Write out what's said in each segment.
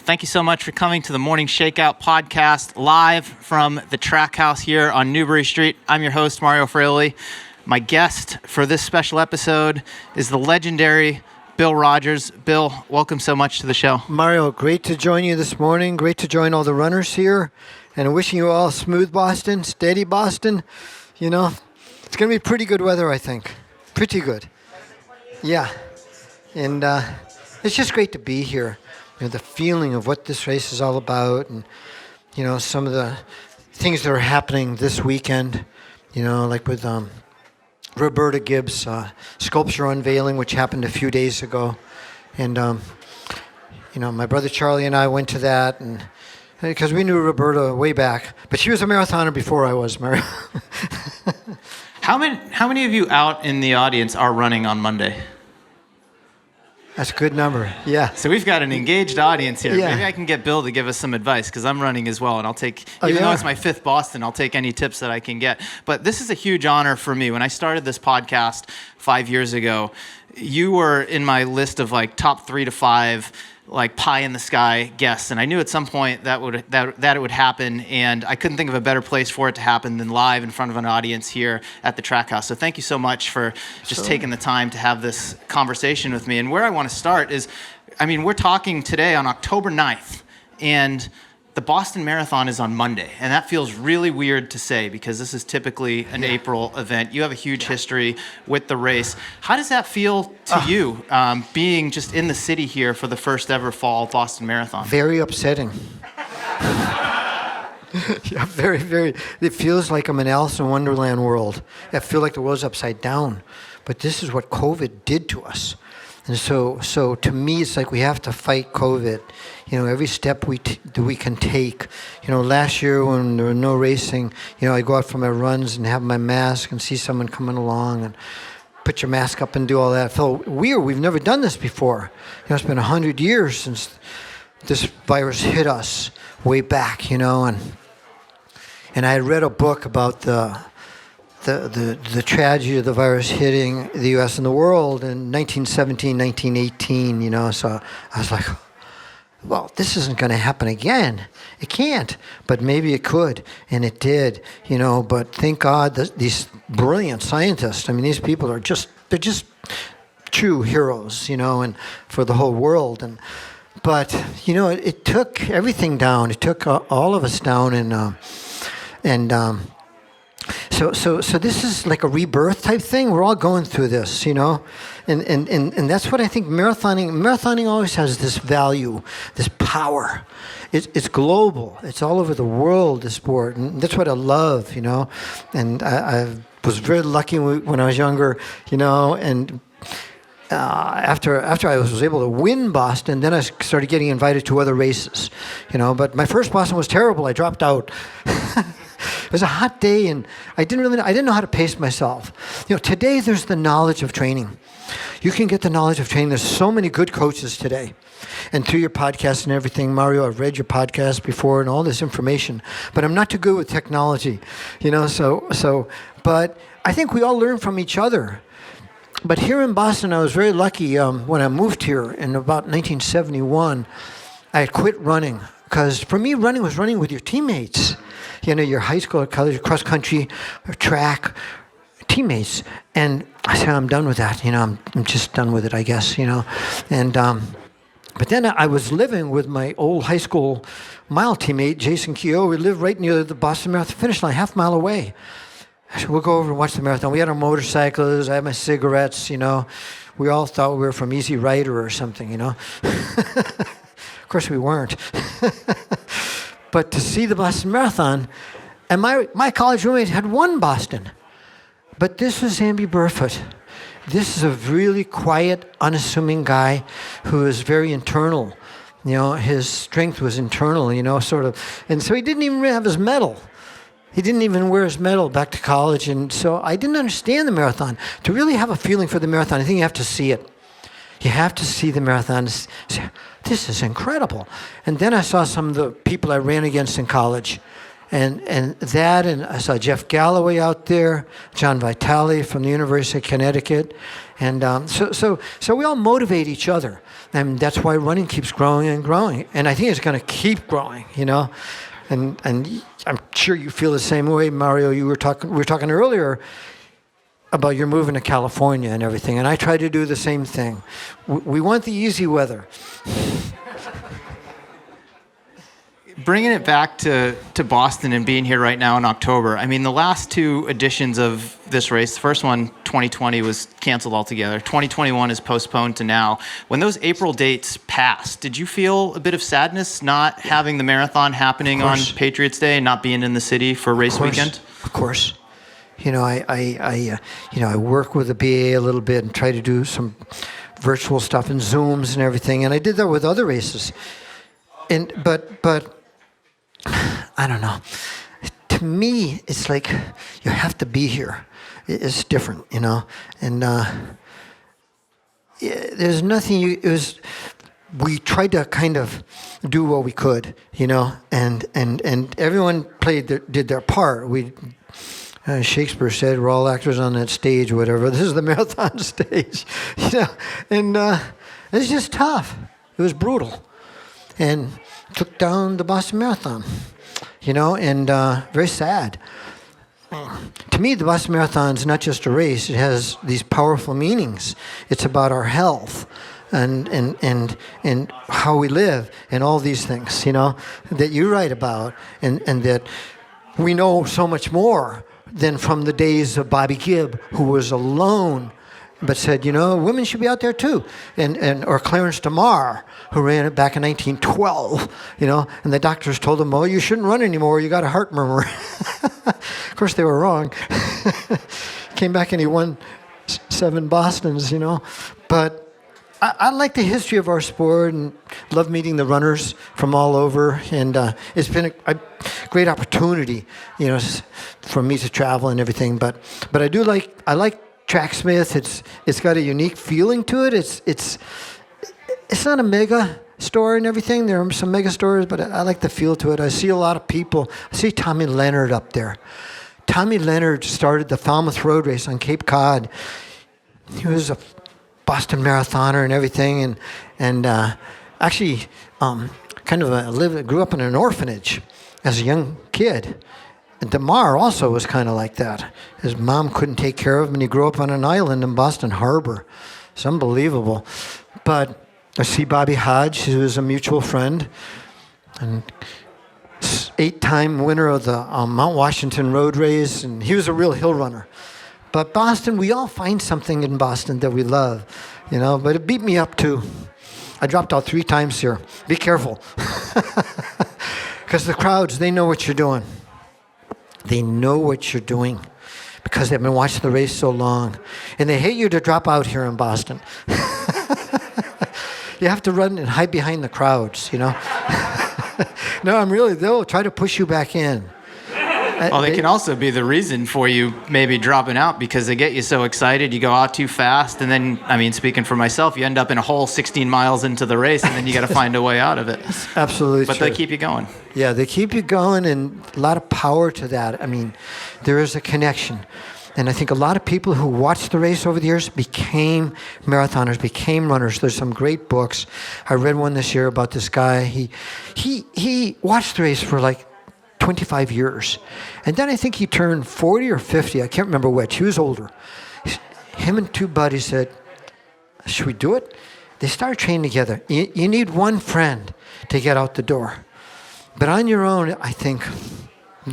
Thank you so much for coming to the Morning Shakeout podcast live from the Trackhouse here on Newbury Street. I'm your host, Mario Fraioli. My guest for this special episode is the legendary Bill Rodgers. Bill, welcome so much to the show. Mario, great to join you this morning. Great to join all the runners here. And wishing you all smooth Boston, steady Boston. You know, it's going to be pretty good weather, I think. Pretty good. Yeah. And it's just great to be here. You know, the feeling of what this race is all about, and you know, some of the things that are happening this weekend, you know, like with Roberta Gibbs' sculpture unveiling, which happened a few days ago. And you know, my brother Charlie and I went to that, and because we knew Roberta way back, but she was a marathoner before I was, Mario. How many of you out in the audience are running on Monday? That's a good number, yeah. So we've got an engaged audience here. Yeah. Maybe I can get Bill to give us some advice, because I'm running as well, and I'll take, even though it's my fifth Boston, I'll take any tips that I can get. But this is a huge honor for me. When I started this podcast 5 years ago, you were in my list of like top 3 to 5 like pie in the sky guests, and I knew at some point that it would happen, and I couldn't think of a better place for it to happen than live in front of an audience here at the Trackhouse. So thank you so much for just taking the time to have this conversation with me. And where I want to start is, I mean, we're talking today on October 9th, and the Boston Marathon is on Monday, and that feels really weird to say because this is typically an April event. You have a huge history with the race. How does that feel to you, being just in the city here for the first ever fall Boston Marathon? Very upsetting. Yeah, very, very. It feels like I'm in Alice in Wonderland world. I feel like the world's upside down. But this is what COVID did to us. And so to me, it's like we have to fight COVID. You know, every step we can take. You know, last year when there was no racing, you know, I go out for my runs and have my mask and see someone coming along and put your mask up and do all that. It felt weird. We've never done this before. You know, it's been 100 years since this virus hit us way back, you know. And I had read a book about the tragedy of the virus hitting the U.S. and the world in 1917, 1918, you know, so I was like, well, this isn't going to happen again. It can't, but maybe it could, and it did, you know, but thank God that these brilliant scientists, I mean, these people are they're just true heroes, you know, and for the whole world, but, you know, it took everything down. It took all of us down, So this is like a rebirth type thing. We're all going through this, you know, and that's what I think marathoning always has this value, this power. It's global. It's all over the world, this sport, and that's what I love, you know. And I was very lucky when I was younger, you know, and after I was able to win Boston, then I started getting invited to other races, you know. But my first Boston was terrible. I dropped out. It was a hot day, and I didn't know how to pace myself. You know, today there's the knowledge of training. You can get the knowledge of training. There's so many good coaches today. And through your podcast and everything, Mario, I've read your podcast before and all this information, but I'm not too good with technology, you know, but I think we all learn from each other. But here in Boston, I was very lucky when I moved here in about 1971, I had quit running, because for me, running was running with your teammates. You know, your high school or college, cross country, or track, teammates. And I said, I'm done with that. You know, I'm just done with it, I guess, you know. And but then I was living with my old high school mile teammate, Jason Keogh. We lived right near the Boston Marathon finish line, half a mile away. I said, we'll go over and watch the marathon. We had our motorcycles. I had my cigarettes, you know. We all thought we were from Easy Rider or something, you know. Of course, we weren't. But to see the Boston Marathon, and my college roommate had won Boston. But this was Amby Burfoot. This is a really quiet, unassuming guy who is very internal. You know, his strength was internal, you know, sort of. And so he didn't even have his medal. He didn't even wear his medal back to college. And so I didn't understand the marathon. To really have a feeling for the marathon, I think you have to see it. You have to see the marathon. This is incredible. And then I saw some of the people I ran against in college. and I saw Jeff Galloway out there, John Vitale from the University of Connecticut, and so we all motivate each other, and that's why running keeps growing and growing, and I think it's going to keep growing, and I'm sure you feel the same way, Mario. We were talking earlier about your moving to California and everything, and I try to do the same thing. We want the easy weather. Bringing it back to Boston and being here right now in October, I mean, the last two editions of this race, the first one, 2020, was canceled altogether. 2021 is postponed to now. When those April dates passed, did you feel a bit of sadness not having the marathon happening on Patriots Day and not being in the city for race weekend? Of course. I work with the BA a little bit and try to do some virtual stuff and Zooms and everything, and I did that with other races. But I don't know. To me, it's like you have to be here. It's different, And there's nothing. We tried to kind of do what we could, and everyone did their part. Shakespeare said, "We're all actors on that stage," or whatever. This is the marathon stage, and it's just tough. It was brutal, and took down the Boston Marathon, and very sad. To me, the Boston Marathon is not just a race. It has these powerful meanings. It's about our health and how we live and all these things, that you write about, and that we know so much more than from the days of Bobby Gibb, who was alone but said, women should be out there too, or Clarence DeMar, who ran it back in 1912, and the doctors told him, "Oh, you shouldn't run anymore. You got a heart murmur." Of course, they were wrong. Came back and he won 7 Bostons, But I like the history of our sport and love meeting the runners from all over, and it's been a great opportunity, for me to travel and everything. But I like Tracksmith. It's got a unique feeling to it. It's not a mega store and everything. There are some mega stores, but I like the feel to it. I see a lot of people. I see Tommy Leonard up there. Tommy Leonard started the Falmouth Road Race on Cape Cod. He was a Boston marathoner and everything, and actually grew up in an orphanage as a young kid. And DeMar also was kind of like that. His mom couldn't take care of him, and he grew up on an island in Boston Harbor. It's unbelievable. But I see Bobby Hodge, who is a mutual friend, and 8-time winner of the Mount Washington Road Race, and he was a real hill runner. But Boston, we all find something in Boston that we love, but it beat me up too. I dropped out 3 times here. Be careful. Because the crowds, they know what you're doing. They know what you're doing because they've been watching the race so long. And they hate you to drop out here in Boston. You have to run and hide behind the crowds, No, they'll try to push you back in. Well, they can also be the reason for you maybe dropping out because they get you so excited, you go out too fast, and then, speaking for myself, you end up in a hole 16 miles into the race, and then you got to find a way out of it. Absolutely But true. they keep you going. Yeah, they keep you going, and a lot of power to that. There is a connection. And I think a lot of people who watched the race over the years became marathoners, became runners. There's some great books. I read one this year about this guy. He watched the race for 25 years. And then I think he turned 40 or 50. I can't remember which. He was older. Him and 2 buddies said, "Should we do it?" They started training together. You need one friend to get out the door. But on your own, I think,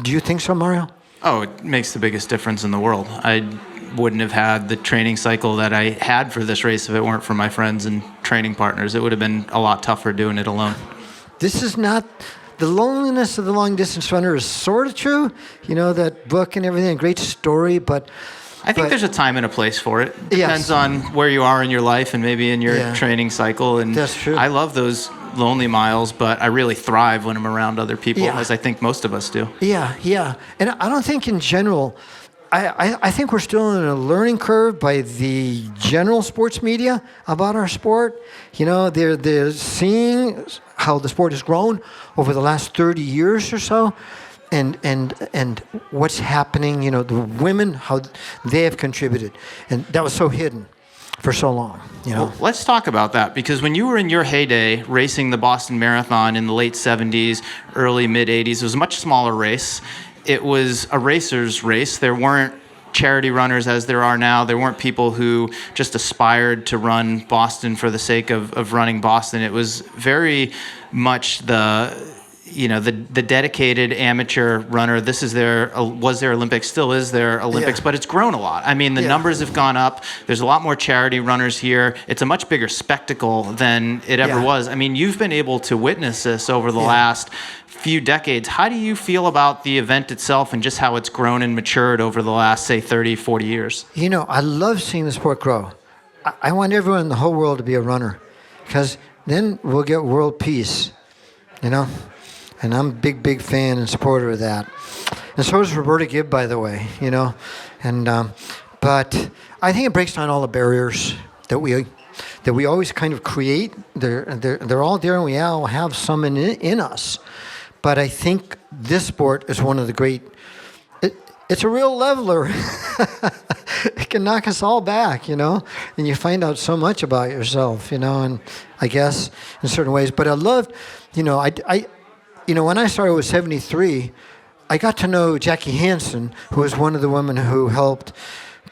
do you think so, Mario? Oh, it makes the biggest difference in the world. I wouldn't have had the training cycle that I had for this race if it weren't for my friends and training partners. It would have been a lot tougher doing it alone. This is not... The loneliness of the long-distance runner is sort of true. That book and everything, a great story, but... I think there's a time and a place for it. Depends on where you are in your life and maybe in your training cycle. And that's true. I love those lonely miles, but I really thrive when I'm around other people, as I think most of us do. Yeah. And I don't think in general... I think we're still in a learning curve by the general sports media about our sport. They're seeing how the sport has grown over the last 30 years or so. and what's happening, the women, how they have contributed. And that was so hidden for so long, Well, let's talk about that, because when you were in your heyday racing the Boston Marathon in the late 70s, early mid 80s, it was a much smaller race. It was a racer's race. There weren't charity runners as there are now. There weren't people who just aspired to run Boston for the sake of running Boston. It was very much the dedicated amateur runner. This is was their Olympics, still is their Olympics, but it's grown a lot. I mean, the numbers have gone up. There's a lot more charity runners here. It's a much bigger spectacle than it ever was. I mean, you've been able to witness this over the last few decades. How do you feel about the event itself and just how it's grown and matured over the last, say, 30, 40 years? I love seeing the sport grow. I want everyone in the whole world to be a runner, because then we'll get world peace, And I'm a big, big fan and supporter of that. And so is Roberta Gibb, by the way, And but I think it breaks down all the barriers that we always kind of create. They're all there, and we all have some in us. But I think this sport is one of the great. It's a real leveler. It can knock us all back, and you find out so much about yourself, and I guess in certain ways. But I loved, when I started with 73, I got to know Jackie Hansen, who was one of the women who helped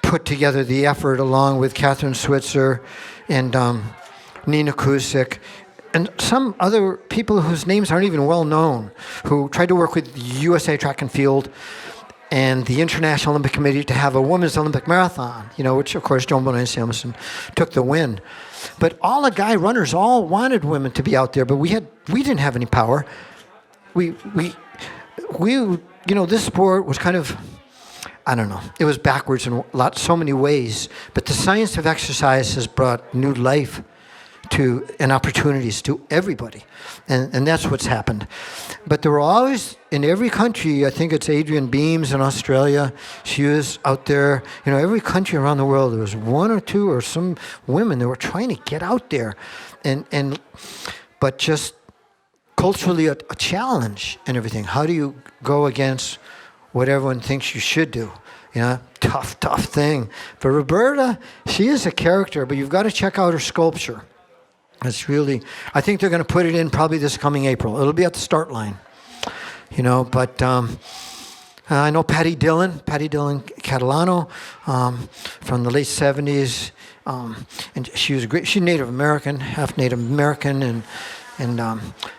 put together the effort, along with Catherine Switzer and Nina Kusik, and some other people whose names aren't even well known, who tried to work with USA Track and Field and the International Olympic Committee to have a women's Olympic marathon, which, of course, Joan Bonacieux Samuelson took the win. But all the guy runners all wanted women to be out there, but we didn't have any power. We this sport was kind of, I don't know, it was backwards in so many ways, but the science of exercise has brought new life to and opportunities to everybody, and that's what's happened. But there were always, in every country, I think it's Adrienne Beams in Australia, she was out there, every country around the world, there was one or two or some women that were trying to get out there, but just culturally a challenge and everything. How do you go against what everyone thinks you should do? Tough thing. But Roberta, she is a character, but you've got to check out her sculpture. It's really, I think they're going to put it in probably this coming April. It'll be at the start line, but I know Patty Dillon Catalano, from the late 70s, and she was great. She's Native American, half Native American, and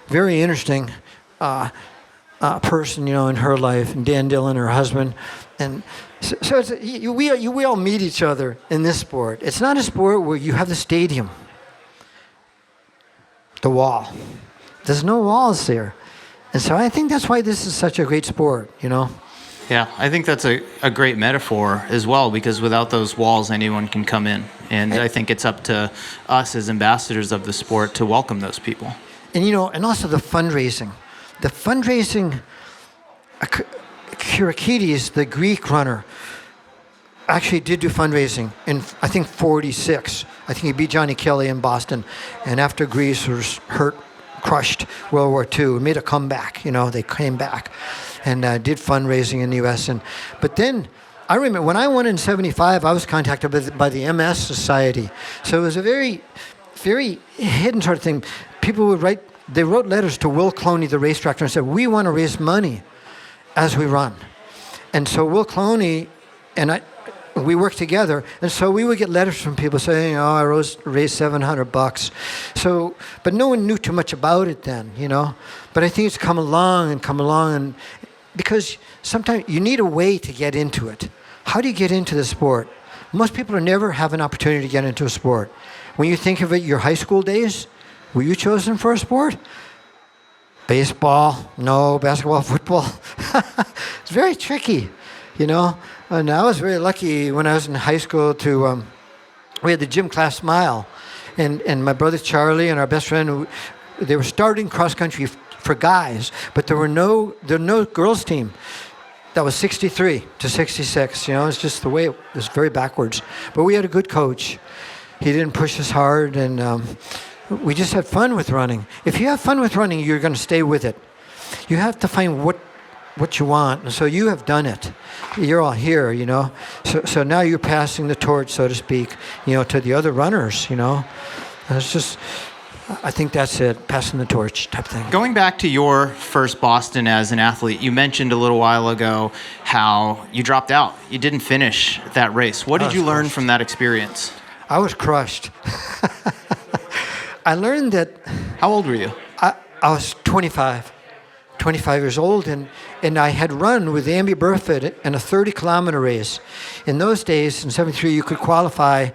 very interesting person, in her life, and Dan Dillon, her husband, and so it's, we all meet each other in this sport. It's not a sport where you have the stadium, the wall. There's no walls there, and so I think that's why this is such a great sport, Yeah, I think that's a great metaphor as well, because without those walls, anyone can come in, and I think it's up to us as ambassadors of the sport to welcome those people. And and also the fundraising. Kyriakides, the Greek runner, actually did do fundraising in, I think, 46. I think he beat Johnny Kelly in Boston. And after Greece was crushed World War II, made a comeback. They came back and did fundraising in the U.S. But then, I remember when I won in 75, I was contacted by the MS Society. So it was a very, very hidden sort of thing. People would wrote letters to Will Cloney, the race director, and said, we want to raise money as we run. And so Will Cloney and we worked together, and so we would get letters from people saying, I raised $700. So, but no one knew too much about it then, But I think it's come along, and because sometimes you need a way to get into it. How do you get into the sport? Most people never have an opportunity to get into a sport. When you think of it, your high school days, were you chosen for a sport? Baseball? No. Basketball? Football? It's very tricky, And I was very lucky when I was in high school we had the gym class mile. And my brother Charlie and our best friend, they were starting cross country for guys, but there was no girls team. That was 63 to 66. It's just the way it was, very backwards. But we had a good coach. He didn't push us hard, and we just had fun with running. If you have fun with running, you're going to stay with it. You have to find what what you want. And so you have done it. You're all here, you know. So now you're passing the torch, so to speak, you know, to the other runners, you know. And it's just, I think that's it, passing the torch type thing. Going back to your first Boston as an athlete, you mentioned a little while ago how you dropped out. You didn't finish that race. What did you learn from that experience? I was crushed. I learned that... How old were you? I was 25 years old, and I had run with Amby Burford in a 30-kilometer race. In those days, in 73, you could qualify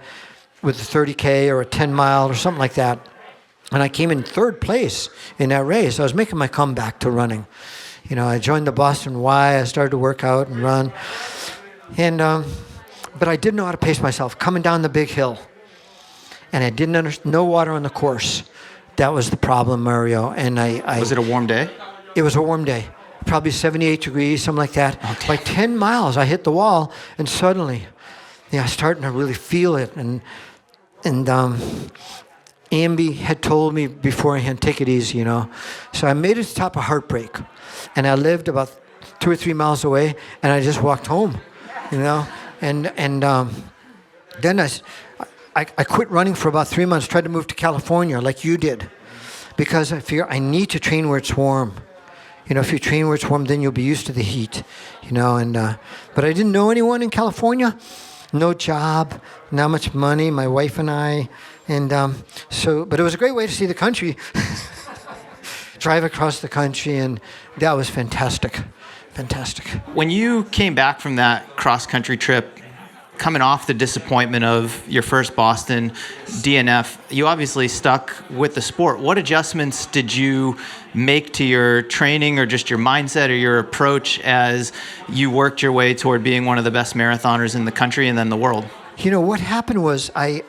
with a 30K or a 10-mile or something like that. And I came in third place in that race. I was making my comeback to running. You know, I joined the Boston Y. I started to work out and run. And but I didn't know how to pace myself coming down the big hill. And I didn't understand, no water on the course. That was the problem, Mario. And I was it a warm day? It was a warm day, probably 78 degrees, something like that. Okay. Like 10 miles, I hit the wall, and suddenly, yeah, I was starting to really feel it. And Amby had told me beforehand, take it easy, you know. So I made it to the top of Heartbreak, and I lived about 2 or 3 miles away, and I just walked home, you know. And then I quit running for about 3 months, tried to move to California like you did, because I figure I need to train where it's warm. You know, if you train where it's warm, then you'll be used to the heat, you know. And but I didn't know anyone in California, no job, not much money, my wife and I. And but it was a great way to see the country, drive across the country, and that was fantastic. When you came back from that cross-country trip, coming off the disappointment of your first Boston DNF, you obviously stuck with the sport. What adjustments did you make to your training or just your mindset or your approach as you worked your way toward being one of the best marathoners in the country and then the world? You know, what happened was I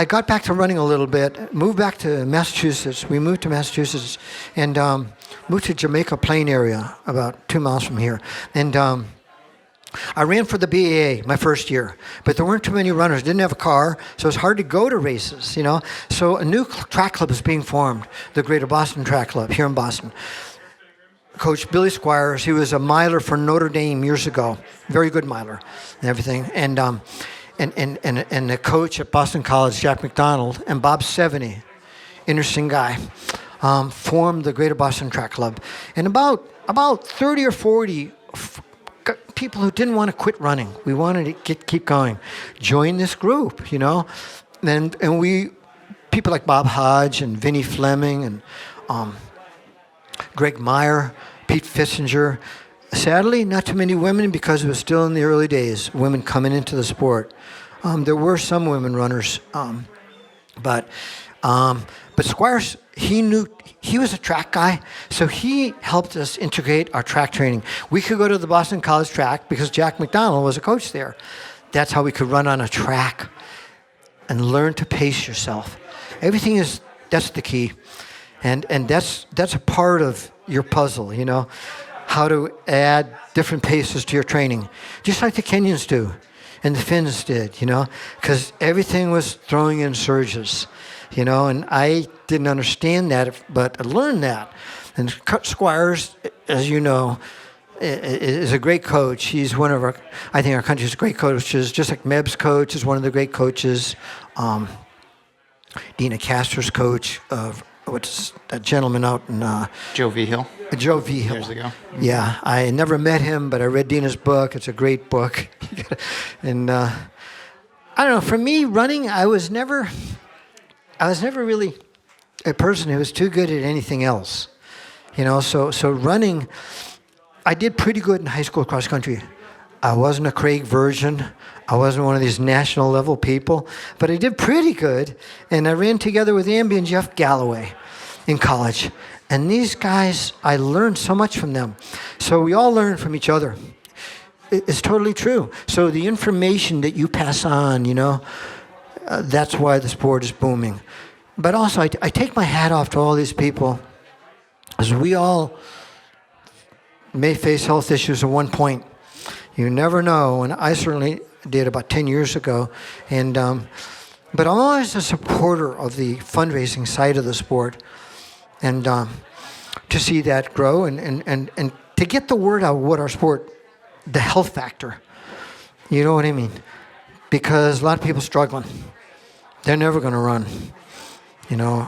got back to running a little bit, moved back to Massachusetts. We moved to Massachusetts and moved to Jamaica Plain area, about 2 miles from here. And I ran for the BAA my first year, but there weren't too many runners. Didn't have a car, so it was hard to go to races, you know. So a new track club was being formed, the Greater Boston Track Club here in Boston. Coach Billy Squires, he was a miler for Notre Dame years ago, very good miler and everything. And the coach at Boston College, Jack McDonald, and Bob Seveny, interesting guy, formed the Greater Boston Track Club. And about 30 or 40 people who didn't want to quit running, we wanted to keep going, join this group, you know. And we, people like Bob Hodge and Vinnie Fleming and Greg Meyer, Pete Fissinger. Sadly, not too many women because it was still in the early days, women coming into the sport. There were some women runners, but Squires, he was a track guy, so he helped us integrate our track training. We could go to the Boston College track because Jack McDonald was a coach there. That's how we could run on a track and learn to pace yourself. That's the key. And that's a part of your puzzle, you know, how to add different paces to your training, just like the Kenyans do and the Finns did, you know, because everything was throwing in surges, you know, and I didn't understand that, but I learned that. And Squires, as you know, is a great coach. He's one of our country's great coaches, just like Meb's coach is one of the great coaches. Dina Castor's coach, what's that gentleman out in... Joe Vigil. Joe Vigil. Years ago. Yeah, I never met him, but I read Dina's book. It's a great book. And I don't know, for me, running, I was never really a person who was too good at anything else. You know, so running, I did pretty good in high school cross country. I wasn't a Craig version. I wasn't one of these national level people, but I did pretty good. And I ran together with Amby and Jeff Galloway in college. And these guys, I learned so much from them. So we all learn from each other. It's totally true. So the information that you pass on, you know, that's why the sport is booming. But also, I take my hat off to all these people, as we all may face health issues at one point. You never know, and I certainly did about 10 years ago. And but I'm always a supporter of the fundraising side of the sport, and to see that grow and to get the word out what our sport, the health factor. You know what I mean? Because a lot of people struggling. They're never going to run,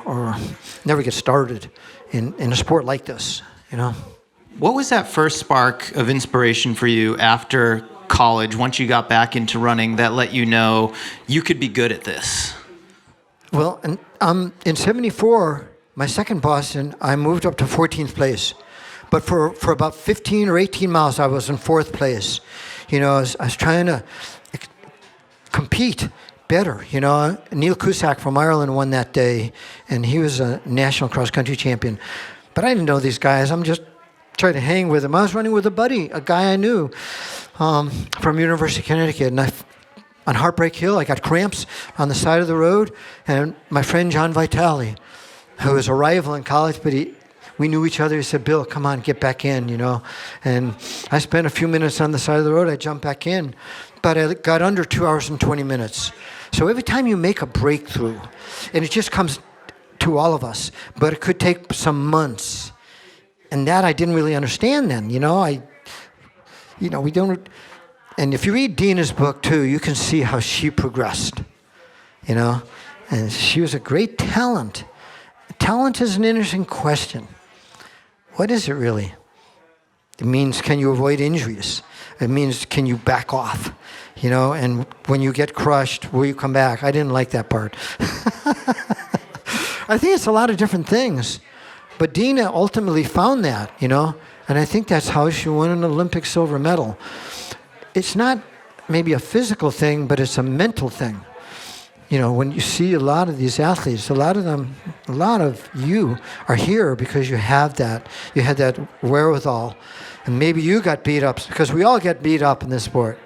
or never get started in a sport like this, What was that first spark of inspiration for you after college, once you got back into running, that let you know you could be good at this? Well, in 74, my second Boston, I moved up to 14th place. But for about 15 or 18 miles, I was in 4th place. I was trying to compete better. Neil Cusack from Ireland won that day, and he was a national cross-country champion. But I didn't know these guys. I'm just trying to hang with them. I was running with a buddy, a guy I knew from University of Connecticut. And on Heartbreak Hill, I got cramps on the side of the road. And my friend John Vitale, who was a rival in college, but we knew each other. He said, "Bill, come on, get back in, And I spent a few minutes on the side of the road. I jumped back in. But I got under 2 hours and 20 minutes. So every time you make a breakthrough, and it just comes to all of us, but it could take some months. And that I didn't really understand then, we don't. And if you read Dina's book too, you can see how she progressed, And she was a great talent. Talent is an interesting question. What is it really? It means, can you avoid injuries? It means, can you back off? And when you get crushed, will you come back? I didn't like that part. I think it's a lot of different things. But Dina ultimately found that, and I think that's how she won an Olympic silver medal. It's not maybe a physical thing, but it's a mental thing. When you see a lot of these athletes, a lot of you are here because you had that wherewithal. And maybe you got beat up, because we all get beat up in this sport.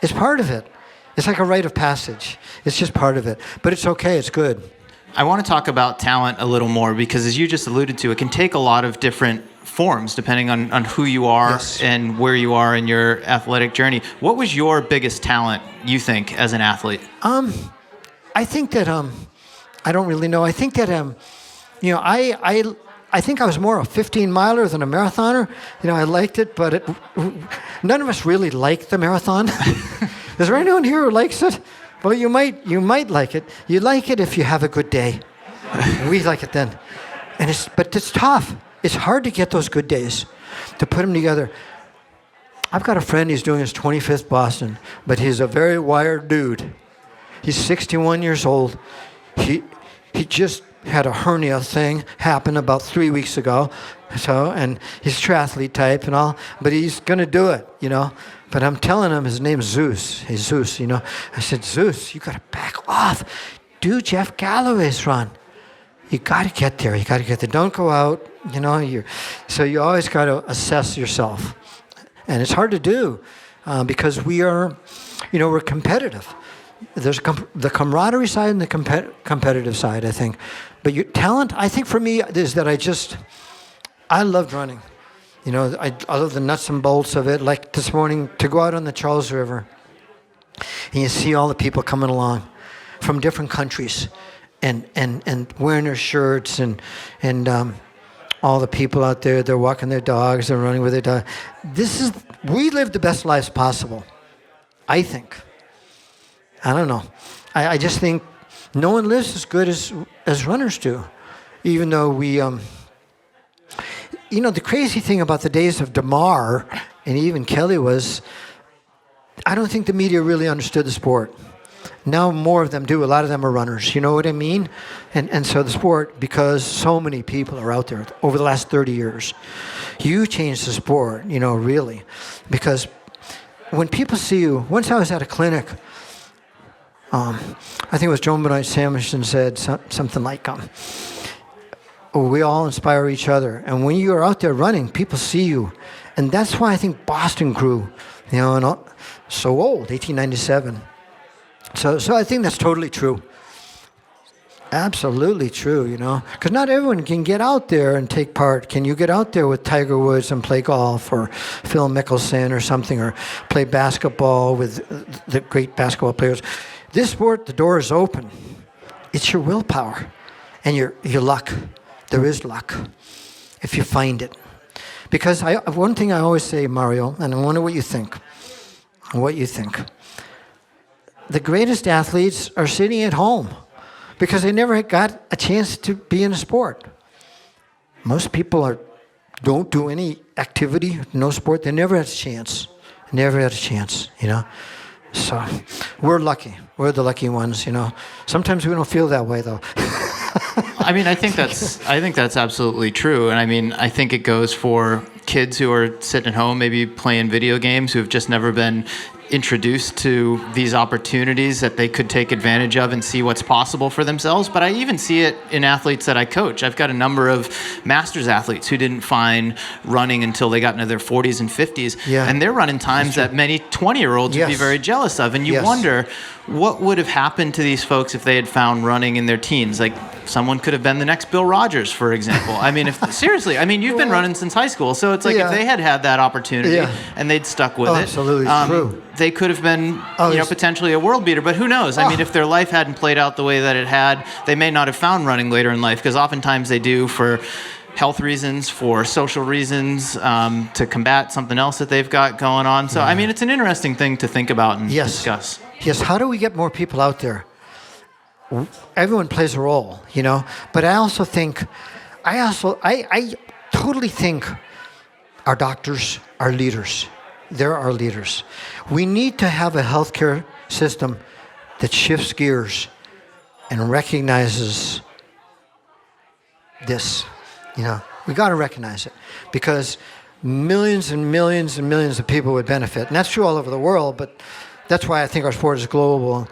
It's part of it. It's like a rite of passage. It's just part of it. But it's okay, it's good. I want to talk about talent a little more, because as you just alluded to, it can take a lot of different forms depending on who you are. Yes. And where you are in your athletic journey. What was your biggest talent, you think, as an athlete? I think that I don't really know. I think that I think I was more a 15-miler than a marathoner. I liked it, but none of us really like the marathon. Is there anyone here who likes it? Well, you might like it. You like it if you have a good day. We like it then. But it's tough. It's hard to get those good days, to put them together. I've got a friend, he's doing his 25th Boston, but he's a very wired dude. He's 61 years old. He just had a hernia thing happen about 3 weeks ago. And he's triathlete type and all, but he's going to do it, But I'm telling him his name's Zeus. Hey, Zeus, I said, Zeus, you got to back off. Do Jeff Galloway's run. You got to get there. Don't go out, So you always got to assess yourself. And it's hard to do because we're competitive. There's the camaraderie side and the competitive side, I think. But your talent, I think for me, is that I loved running. I love the nuts and bolts of it. Like this morning, to go out on the Charles River, and you see all the people coming along from different countries, and wearing their shirts, and all the people out there, they're walking their dogs, they're running with their dog. We live the best lives possible, I think. I don't know. I just think no one lives as good as runners do, even though we. The crazy thing about the days of DeMar and even Kelly was, I don't think the media really understood the sport. Now more of them do. A lot of them are runners. You know what I mean? And so the sport, because so many people are out there over the last 30 years, you changed the sport, really. Because when people see you, once I was at a clinic, I think it was Joan Benoit Samuelson said something like, we all inspire each other. And when you are out there running, people see you. And that's why I think Boston grew, and so old, 1897. So I think that's totally true. Absolutely true, Because not everyone can get out there and take part. Can you get out there with Tiger Woods and play golf, or Phil Mickelson or something, or play basketball with the great basketball players? This sport, the door is open. It's your willpower and your luck. There is luck if you find it. Because one thing I always say, Mario, and I wonder what you think. The greatest athletes are sitting at home because they never got a chance to be in a sport. Most people don't do any activity, no sport. They never had a chance. So we're lucky. We're the lucky ones, Sometimes we don't feel that way, though. I mean, I think that's absolutely true. And I mean, I think it goes for kids who are sitting at home, maybe playing video games, who have just never been introduced to these opportunities that they could take advantage of and see what's possible for themselves. But I even see it in athletes that I coach. I've got a number of masters athletes who didn't find running until they got into their 40s and 50s. Yeah. And they're running times that many 20-year-olds would be very jealous of. And you wonder what would have happened to these folks if they had found running in their teens. Like, someone could have been the next Bill Rodgers, for example. I mean, seriously, I mean, you've been running since high school. So it's like if they had that opportunity and they'd stuck with it. Absolutely true. They could have been, potentially a world beater. But who knows? I mean, if their life hadn't played out the way that it had, they may not have found running later in life, because oftentimes they do for health reasons, for social reasons, to combat something else that they've got going on. So, I mean, it's an interesting thing to think about and discuss. Yes, how do we get more people out there? Everyone plays a role, But I also think, I totally think our doctors are leaders. They're our leaders. We need to have a healthcare system that shifts gears and recognizes this. We got to recognize it, because millions and millions and millions of people would benefit, and that's true all over the world. But that's why I think our sport is global.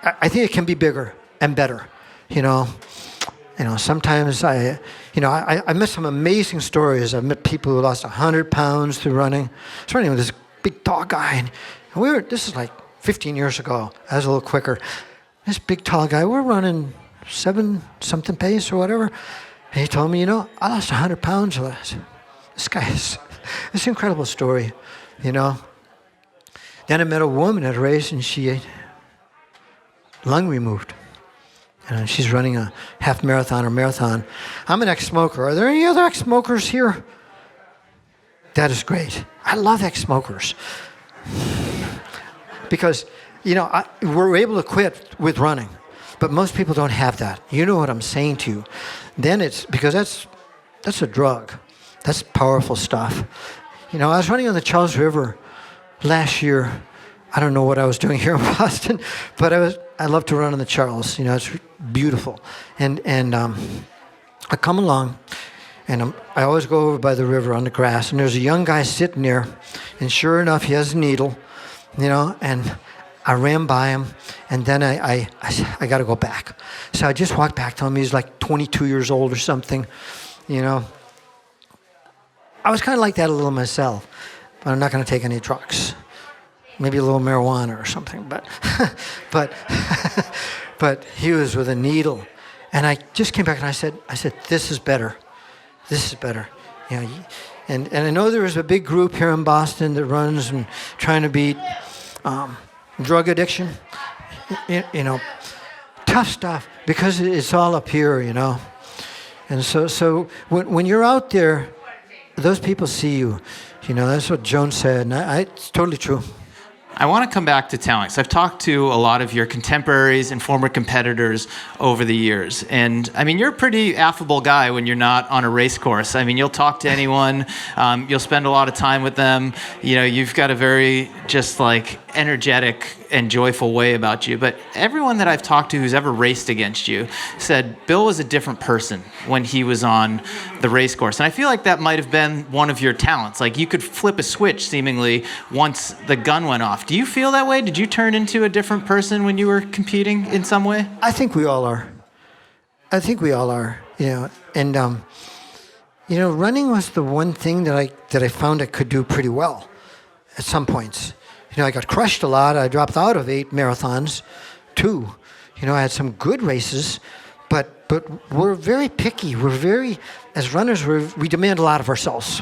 I think it can be bigger and better. Sometimes I met some amazing stories. I've met people who lost 100 pounds through running. I was running with this big tall guy, and this is like 15 years ago. I was a little quicker. This big tall guy, we're running 7-something pace or whatever. And he told me, I lost 100 pounds last. This guy is, it's an incredible story, Then I met a woman at a race, and she had lung removed. And she's running a half marathon or marathon. I'm an ex-smoker. Are there any other ex-smokers here? That is great. I love ex-smokers. Because, we're able to quit with running. But most people don't have that. You know what I'm saying to you. Then it's because that's a drug. That's powerful stuff. I was running on the Charles River last year. I don't know what I was doing here in Boston, but I love to run on the Charles. It's beautiful. And I come along, and I always go over by the river on the grass, and there's a young guy sitting there, and sure enough, he has a needle, and I ran by him, and then I got to go back. So I just walked back to him. He's like 22 years old or something, I was kind of like that a little myself, but I'm not going to take any drugs. Maybe a little marijuana or something, but but he was with a needle, and I just came back and I said, this is better. This is better. And I know there is a big group here in Boston that runs and trying to beat drug addiction. Tough stuff, because it's all up here, And so when you're out there, those people see you. That's what Joan said, and it's totally true. I want to come back to talent. So I've talked to a lot of your contemporaries and former competitors over the years. And I mean, you're a pretty affable guy when you're not on a race course. I mean, you'll talk to anyone. You'll spend a lot of time with them. You've got a very just energetic and joyful way about you. But everyone that I've talked to who's ever raced against you said Bill was a different person when he was on the race course. And I feel like that might have been one of your talents. Like, you could flip a switch seemingly once the gun went off. Do you feel that way? Did you turn into a different person when you were competing in some way? I think we all are. And running was the one thing that I found I could do pretty well at some points. I got crushed a lot. I dropped out of 8 marathons, 2. I had some good races, but we're very picky. As runners, we demand a lot of ourselves.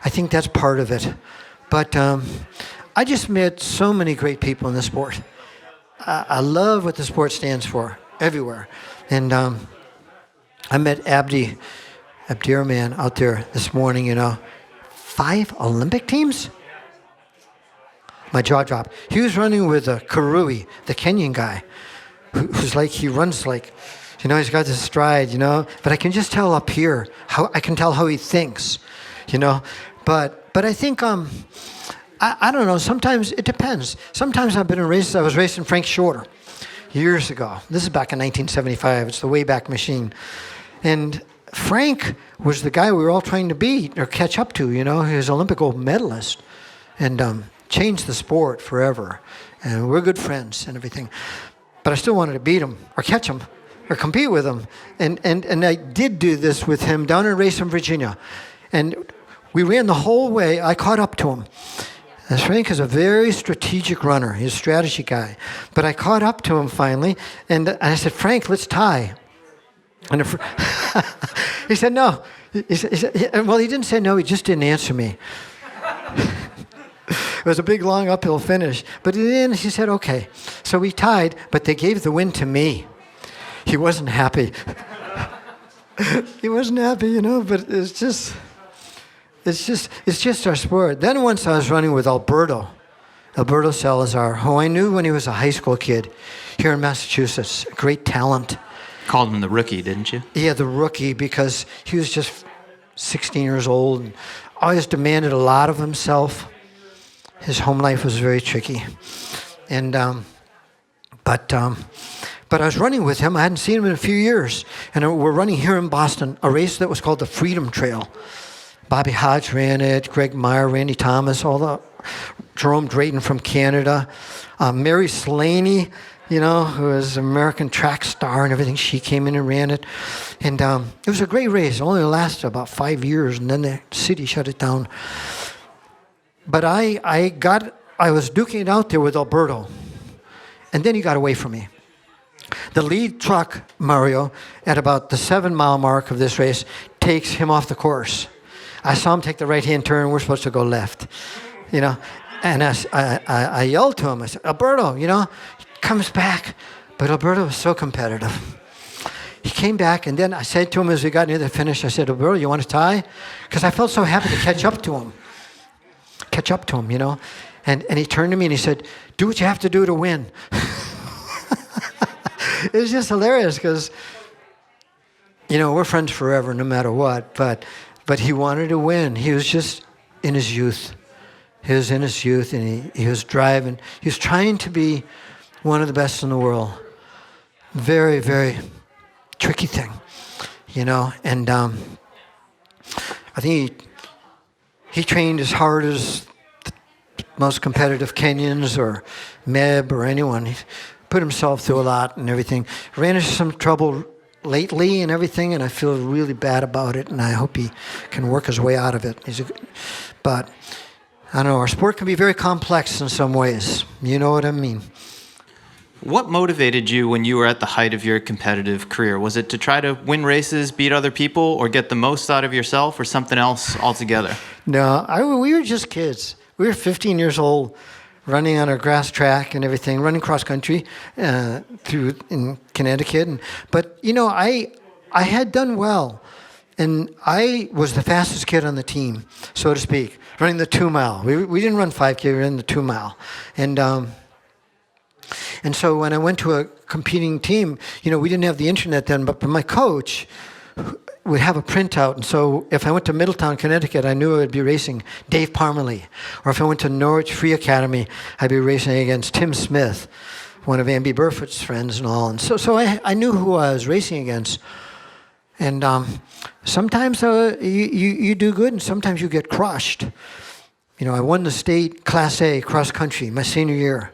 I think that's part of it. But I just met so many great people in the sport. I love what the sport stands for everywhere. And I met Abdi Abdir, man, out there this morning, 5 Olympic teams? My jaw dropped. He was running with Karui, the Kenyan guy, who's like, he runs like, he's got this stride, but I can just tell up here, I can tell how he thinks, but I think, I don't know, sometimes it depends. Sometimes I've been in races. I was racing Frank Shorter years ago. This is back in 1975. It's the Wayback Machine. And Frank was the guy we were all trying to beat or catch up to, He was an Olympic gold medalist and changed the sport forever. And we're good friends and everything. But I still wanted to beat him or catch him or compete with him. And I did do this with him down in Racine, Virginia. And we ran the whole way. I caught up to him. And Frank is a very strategic runner. He's a strategy guy. But I caught up to him finally. And I said, Frank, let's tie. And he said, no. He said, well, he didn't say no. He just didn't answer me. It was a big, long uphill finish. But in the end, he said, okay. So we tied, but they gave the win to me. He wasn't happy. He wasn't happy, but it's just our sport. Then once I was running with Alberto Salazar, who I knew when he was a high school kid here in Massachusetts, great talent. Called him the rookie, didn't you? Yeah, the rookie, because he was just 16 years old and always demanded a lot of himself. His home life was very tricky. And but I was running with him. I hadn't seen him in a few years. And we're running here in Boston, a race that was called the Freedom Trail. Bobby Hodge ran it, Greg Meyer, Randy Thomas, Jerome Drayton from Canada, Mary Slaney, who was an American track star and everything. She came in and ran it. And it was a great race. It only lasted about 5 years, and then the city shut it down. But I was duking it out there with Alberto, and then he got away from me. The lead truck, Mario, at about the 7-mile mark of this race, takes him off the course. I saw him take the right-hand turn. We're supposed to go left, And I yelled to him. I said, Alberto, he comes back. But Alberto was so competitive. He came back, and then I said to him as we got near the finish, I said, Alberto, you want to tie? Because I felt so happy to catch up to him. And he turned to me and he said, do what you have to do to win. It was just hilarious because, we're friends forever no matter what. But he wanted to win. He was just in his youth. He was in his youth, and he was driving. He was trying to be one of the best in the world. Very, very tricky thing, And I think he trained as hard as the most competitive Kenyans or Meb or anyone. He put himself through a lot and everything. Ran into some trouble lately and everything, and I feel really bad about it, and I hope he can work his way out of it. But I don't know, our sport can be very complex in some ways. You know what I mean? What motivated you when you were at the height of your competitive career? Was it to try to win races, beat other people, or get the most out of yourself, or something else altogether? No, we were just kids. We were 15 years old, running on a grass track and everything, running cross country through in Connecticut. But I had done well, and I was the fastest kid on the team, so to speak, running the 2-mile. We didn't run 5K, we ran the 2-mile, and so when I went to a competing team, we didn't have the internet then, but my coach would have a printout. And so if I went to Middletown, Connecticut, I knew I would be racing Dave Parmalee. Or if I went to Norwich Free Academy, I'd be racing against Tim Smith, one of Amby Burfoot's friends and all. And so I knew who I was racing against. And sometimes you do good, and sometimes you get crushed. I won the state Class A cross country my senior year.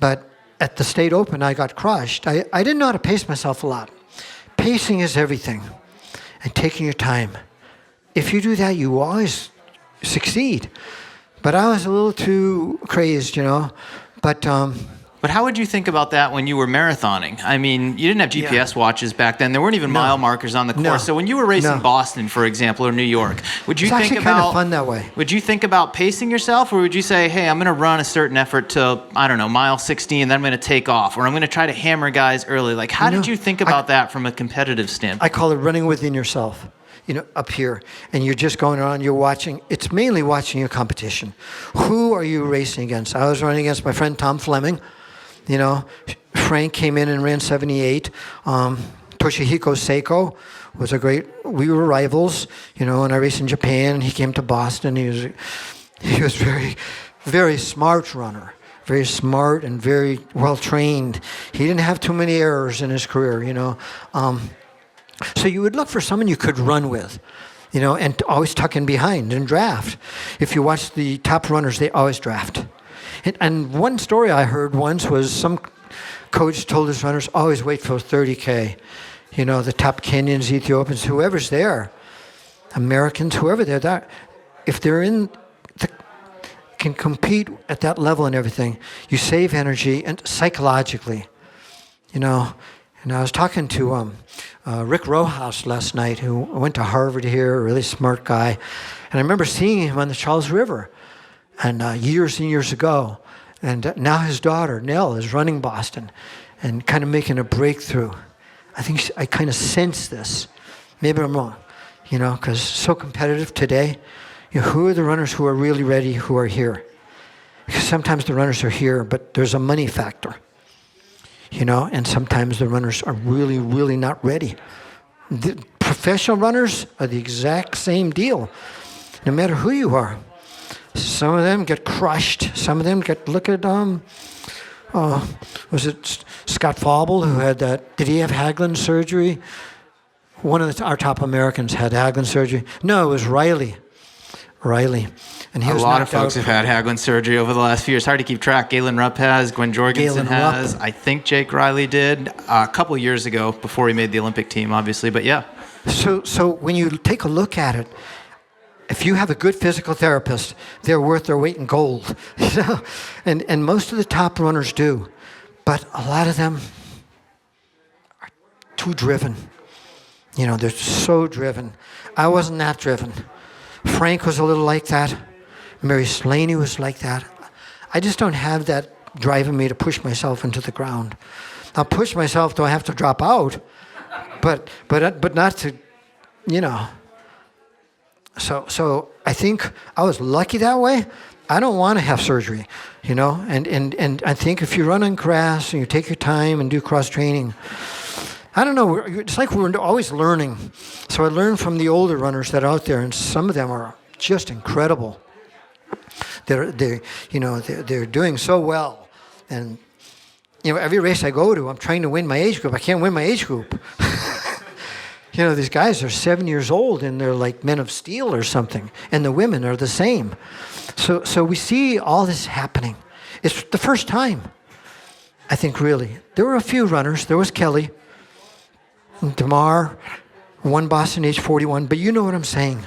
But at the state open, I got crushed. I didn't know how to pace myself a lot. Pacing is everything, and taking your time. If you do that, you always succeed. But I was a little too crazed, But how would you think about that when you were marathoning? I mean, you didn't have GPS watches back then. There weren't even mile markers on the course. No. So when you were racing Boston, for example, or New York, would you think about kind of fun that way? Would you think about pacing yourself, or would you say, "Hey, I'm going to run a certain effort to, mile 60, and then I'm going to take off, or I'm going to try to hammer guys early"? Like, how did you think about that from a competitive standpoint? I call it running within yourself. up here, and you're just going around, you're watching. It's mainly watching your competition. Who are you racing against? I was running against my friend Tom Fleming. Frank came in and ran 78. Toshihiko Seiko was we were rivals, and I raced in Japan, and he came to Boston. He was very, very smart runner, very smart and very well trained. He didn't have too many errors in his career, So you would look for someone you could run with, and always tuck in behind and draft. If you watch the top runners, they always draft. And one story I heard once was some coach told his runners, always wait for 30K. The top Kenyans, Ethiopians, whoever's there, Americans, whoever they're there, if they're can compete at that level and everything, you save energy and psychologically, And I was talking to Rick Rojas last night, who went to Harvard here, a really smart guy. And I remember seeing him on the Charles River and years and years ago. And now his daughter, Nell, is running Boston and kind of making a breakthrough. I think I kind of sense this. Maybe I'm wrong, because so competitive today. Who are the runners who are really ready, who are here? Because sometimes the runners are here, but there's a money factor. And sometimes the runners are really, really not ready. The professional runners are the exact same deal, no matter who you are. Some of them get crushed. Some of them look at, was it Scott Fauble who had that, did he have Haglund surgery? One of our top Americans had Haglund surgery. No, it was Riley. And he was a lot of folks out. have had Haglund surgery over the last few years. Hard to keep track. Galen Rupp has, Gwen Jorgensen has. I think Jake Riley did a couple years ago before he made the Olympic team, obviously. But yeah. So when you take a look at it, if you have a good physical therapist, they're worth their weight in gold. And most of the top runners do. But a lot of them are too driven. They're so driven. I wasn't that driven. Frank was a little like that. Mary Slaney was like that. I just don't have that driving me to push myself into the ground. I'll push myself till I have to drop out, but not to, So I think I was lucky that way. I don't want to have surgery, and I think if you run on grass and you take your time and do cross training, I don't know, it's like we're always learning. So I learned from the older runners that are out there, and some of them are just incredible. They're doing so well. And, every race I go to, I'm trying to win my age group. I can't win my age group. These guys are 7 years old, and they're like men of steel or something. And the women are the same. So we see all this happening. It's the first time, I think, really. There were a few runners. There was Kelly. DeMar won Boston age 41, but you know what I'm saying.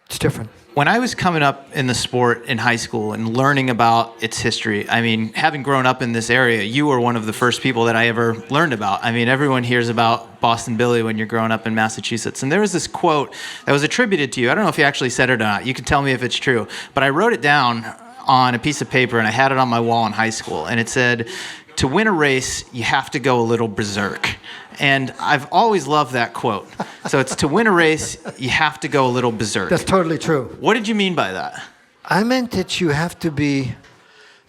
It's different. When I was coming up in the sport in high school and learning about its history, having grown up in this area, you were one of the first people that I ever learned about. Everyone hears about Boston Billy when you're growing up in Massachusetts. And there was this quote that was attributed to you. I don't know if you actually said it or not. You can tell me if it's true. But I wrote it down on a piece of paper, and I had it on my wall in high school. And it said, to win a race, you have to go a little berserk. And I've always loved that quote. So it's to win a race, you have to go a little berserk. That's totally true. What did you mean by that? I meant that you have to be,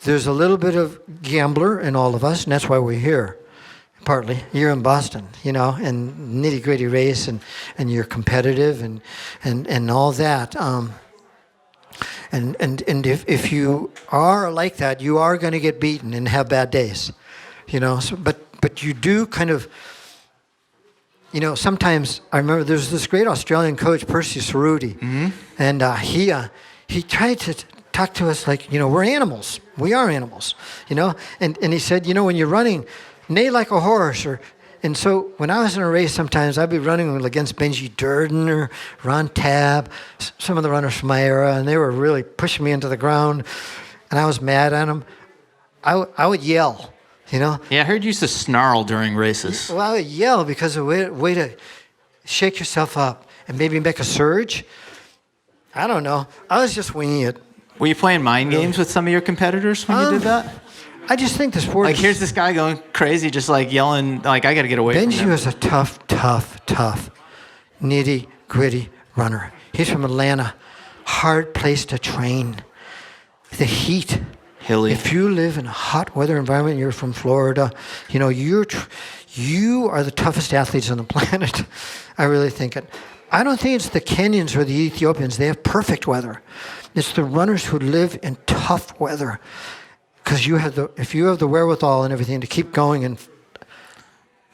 there's a little bit of gambler in all of us, and that's why we're here, partly. You're in Boston, and nitty-gritty race, and you're competitive and all that. And if you are like that, you are going to get beaten and have bad days, but you do kind of, sometimes I remember there's this great Australian coach, Percy Cerruti, and he tried to talk to us like, we're animals. We are animals, and he said, when you're running, neigh like a horse. And so when I was in a race, sometimes I'd be running against Benji Durden or Ron Tabb, some of the runners from my era, and they were really pushing me into the ground, and I was mad at them. I would yell. Yeah, I heard you used to snarl during races. Well, I would yell because of a way to shake yourself up and maybe make a surge. I don't know. I was just winging it. Were you playing mind games with some of your competitors when you did that? I just think the sport here's this guy going crazy, just yelling, I got to get away from him. Benji was a tough, nitty gritty runner. He's from Atlanta. Hard place to train. The heat. Hilly. If you live in a hot weather environment, you're from Florida, you know, you are the toughest athletes on the planet. I really think it. I don't think it's the Kenyans or the Ethiopians. They have perfect weather. It's the runners who live in tough weather. Because if you have the wherewithal and everything to keep going and.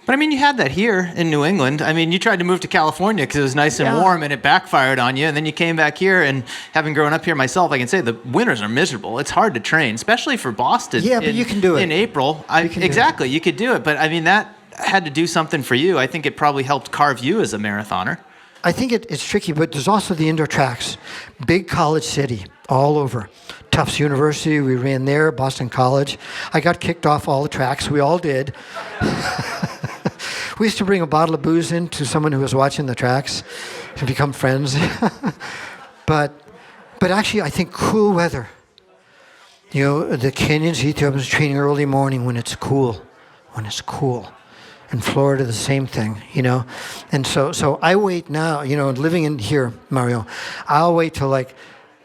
But I mean, you had that here in New England. I mean, you tried to move to California because it was nice and warm, and it backfired on you. And then you came back here, and having grown up here myself, I can say the winters are miserable. It's hard to train, especially for Boston. Yeah, but you can do it in April. Exactly, you could do it. But I mean, that had to do something for you. I think it probably helped carve you as a marathoner. I think it's tricky, but there's also the indoor tracks. Big college city, all over. Tufts University, we ran there, Boston College. I got kicked off all the tracks. We all did. We used to bring a bottle of booze in to someone who was watching the tracks and become friends. But actually, I think cool weather. You know, the Kenyans, Ethiopians training early morning when it's cool. In Florida, the same thing, you know. And so I wait now, you know, living in here, Mario, I'll wait till like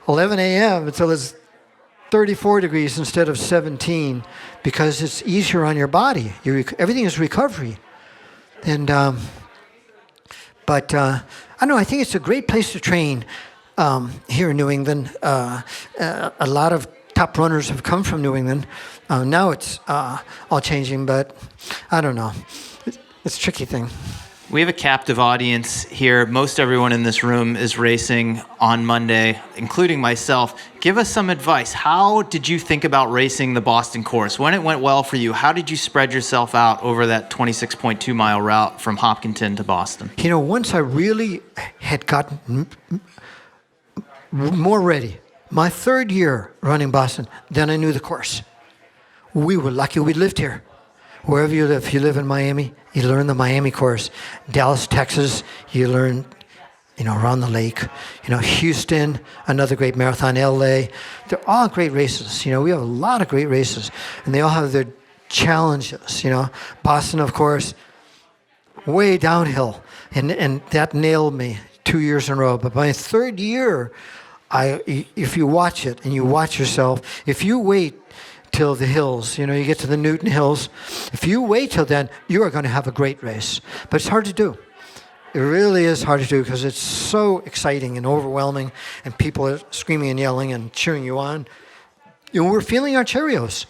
11 a.m. until it's 34 degrees instead of 17 because it's easier on your body. Everything is recovery. And, but I don't know, I think it's a great place to train here in New England. A lot of top runners have come from New England. Now it's all changing, but I don't know. It's a tricky thing. We have a captive audience here. Most everyone in this room is racing on Monday, including myself. Give us some advice. How did you think about racing the Boston course? When it went well for you, how did you spread yourself out over that 26.2 mile route from Hopkinton to Boston? You know, once I really had gotten more ready, my third year running Boston, then I knew the course. We were lucky we lived here. Wherever you live, if you live in Miami, you learn the Miami course. Dallas, Texas, you learn, you know, around the lake. You know, Houston, another great marathon. LA, they're all great races. You know, we have a lot of great races, and they all have their challenges. You know, Boston, of course, way downhill, and that nailed me 2 years in a row. But my third year, if you watch it and you watch yourself, if you wait till the hills, you know, you get to the Newton Hills. If you wait till then, you are going to have a great race. But it's hard to do. It really is hard to do because it's so exciting and overwhelming, and people are screaming and yelling and cheering you on. You know, we're feeling our Cheerios.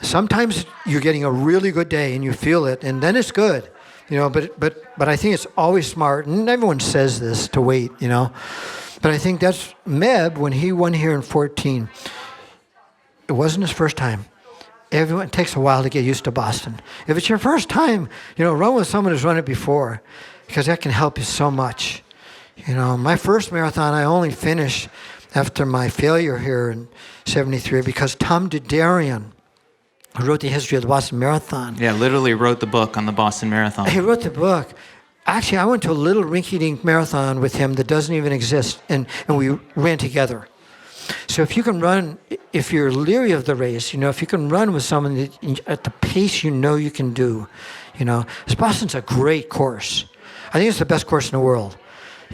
Sometimes you're getting a really good day and you feel it, and then it's good. You know, but I think it's always smart, and everyone says this, to wait, you know. But I think that's Meb, when he won here in 14. It wasn't his first time. It takes a while to get used to Boston. If it's your first time, you know, run with someone who's run it before, because that can help you so much. You know, my first marathon, I only finished after my failure here in 73 because Tom Dudarian, who wrote the history of the Boston Marathon. Yeah, literally wrote the book on the Boston Marathon. He wrote the book. Actually, I went to a little rinky-dink marathon with him that doesn't even exist, and we ran together. So if you can run, if you're leery of the race, you know, if you can run with someone that, at the pace you know you can do, you know, Boston's a great course. I think it's the best course in the world.